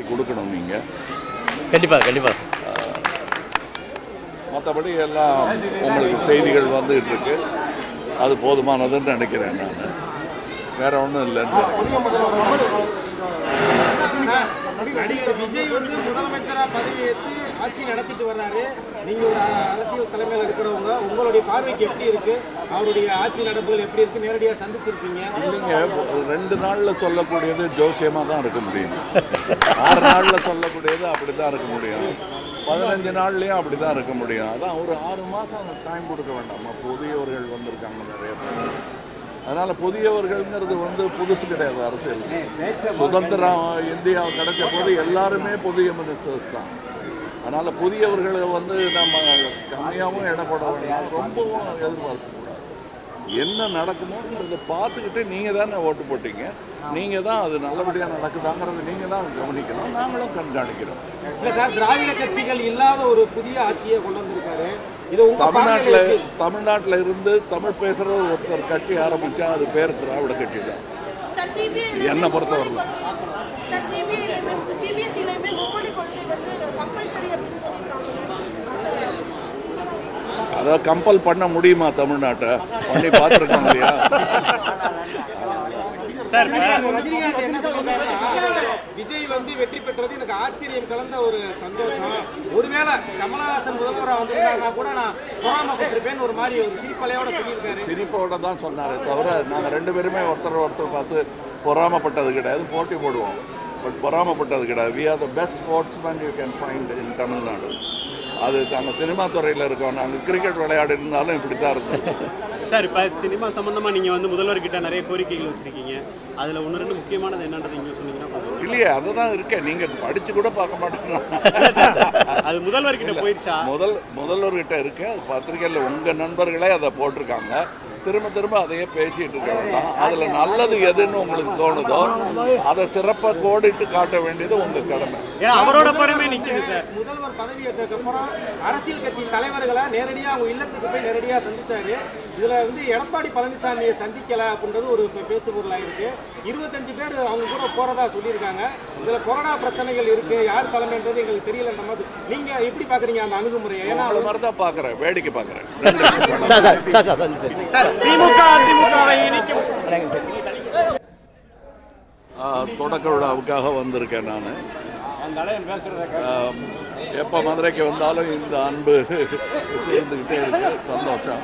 கொடுக்கணும் நீங்கள். கண்டிப்பாக. மற்றபடி எல்லாம் உங்களுக்கு செய்திகள் வந்துகிட்டு இருக்கு, அது போதுமானதுன்னு நினைக்கிறேன். நான் வேற ஒன்றும் இல்லைன்னு. நடிகர் விஜய் முதலமைச்சராக பதவியேற்று ஆட்சி நடத்திட்டு வர்றாரு. நீங்க ஒரு அரசியல் தலைமையில் இருக்கிறவங்க, உங்களுடைய பார்வைக்கு எப்படி இருக்கு? அவருடைய ஆட்சி நடப்புகள் எப்படி இருக்கு? நேரடியாக சந்திச்சிருக்கீங்க. இல்லைங்க, 2 நாளில் சொல்லக்கூடியது ஜோசியமாக தான் இருக்க முடியும். 6 நாளில் சொல்லக்கூடியது அப்படி தான் இருக்க முடியும். 15 நாள்லேயும் அப்படி தான் இருக்க முடியும். அதான் ஒரு 6 மாதம் டைம் கொடுக்க வேண்டாமா? புதியவர்கள் வந்திருக்காங்க நிறைய பேர். அதனால் புதியவர்கள்ங்கிறது புதுசு கிடையாது. அரசியல் சுதந்திரம் இந்தியா கிடைச்ச போது எல்லாருமே புதிய மினிஸ்டர்ஸ் தான். அதனால் புதியவர்களை நம்ம கம்மியாகவும் இடப்பட வேண்டாம், ரொம்பவும் எதிர்பார்க்கக்கூடாது. என்ன நடக்குமோங்கிறத பார்த்துக்கிட்டு நீங்கள் தானே ஓட்டு போட்டீங்க, நீங்கள் தான் அது நல்லபடியாக நடக்குதாங்கிறது நீங்கள் தான் கவனிக்கணும், நாங்களும் கண்காணிக்கிறோம். இல்லை சார், திராவிட கட்சிகள் இல்லாத ஒரு புதிய ஆட்சியை கொண்டு வந்திருக்காரு. தமிழ்நாட்டில் இருந்து தமிழ் பேசுகிற ஒருத்தர் கட்சி ஆரம்பித்தா அது பேர் திராவிட கட்சி தான் என்னை பொறுத்தவரை. அதாவது கம்பல் பண்ண முடியுமா? தமிழ்நாட்டை பண்ணி பார்த்துருக்கோம் இல்லையா? சார், ரஜினிகாந்த் என்ன சொல்லியிருக்காருன்னா, விஜய் வெற்றி பெற்றது எனக்கு ஆச்சரியம் கலந்த ஒரு சந்தோஷம். ஒருவேளை கமலஹாசன் முதல்வராக வந்திருக்காருன்னா கூட நான் பொறாமப்பட்டிருப்பேன்னு ஒரு மாதிரி ஒரு சிரிப்பலையோட சொல்லியிருக்காரு. சிரிப்போட தான் சொன்னாரே தவிர நாங்கள் 2 பேருமே ஒருத்தர் பார்த்து பொறாமப்பட்டது கிடையாது. போட்டி போடுவோம், பட் பொறாமப்பட்டது கிடையாது. We are the best sportsman you can find in Tamil Nadu. அது நாங்கள் சினிமா துறையில் இருக்கோம். நாங்கள் கிரிக்கெட் விளையாடி இருந்தாலும் இப்படி தான் இருந்தோம். சார், இப்போ சினிமா சம்மந்தமாக நீங்கள் முதல்வர்கிட்ட நிறைய கோரிக்கைகள் வச்சுருக்கீங்க. அதில் 1-2 முக்கியமானது என்னன்றது நீங்கள் சொன்னீங்கன்னா? இல்லையே, அதுதான் இருக்கேன். நீங்கள் படித்து கூட பார்க்க மாட்டேங்க. அது முதல்வர்கிட்ட போயிடுச்சா? முதல்வர்கிட்ட இருக்கு. அது பத்திரிகையில் உங்கள் நண்பர்களே அதை போட்டிருக்காங்க. திரும்ப அதையே பேசிட்டு இருக்க வேண்டாம். அதில் நல்லது எதுன்னு உங்களுக்கு தோணுதோ அதை சிறப்பாக கோடிட்டு காட்ட வேண்டியது உங்கள் கடமை. அவரோட படமே நிற்குது சார். முதல்வர் பதவி ஏற்றதுக்கு அப்புறம் அரசியல் கட்சி தலைவர்களை நேரடியாக அவங்க இல்லத்துக்கு போய் நேரடியாக சந்திச்சாரு. இதில் எடப்பாடி பழனிசாமியை சந்திக்கலை அப்படின்றது ஒரு பேசுபொருளாக இருக்கு. 25 பேர் அவங்க கூட போறதா சொல்லியிருக்காங்க. இதில் கொரோனா பிரச்சனைகள் இருக்கு, யார் தலைமைன்றது எங்களுக்கு தெரியலன்ற மாதிரி நீங்கள் எப்படி பார்க்குறீங்க அந்த அணுகுமுறையை? ஏன்னா அது மாதிரி தான் பார்க்குறேன், வேடிக்கை பார்க்குறேன். தொடக்க விழாவுக்காக வந்திருக்கேன் நான். எப்போ மதுரைக்கு வந்தாலும் இந்த அன்பு சேர்ந்துக்கிட்டே இருக்கு. சந்தோஷம்.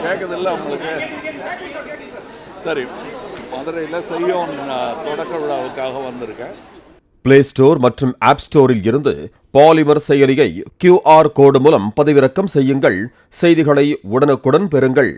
கேட்குதில்ல உங்களுக்கு? சரி, மதுரையில் செய்யோன் தொடக்க விழாவுக்காக வந்திருக்கேன். பிளே ஸ்டோர் மற்றும் ஆப் ஸ்டோரில் இருந்து பாலிமர் செயலியை QR கோடு மூலம் பதிவிறக்கம் செய்யுங்கள். செய்திகளை உடனுக்குடன் பெறுங்கள்.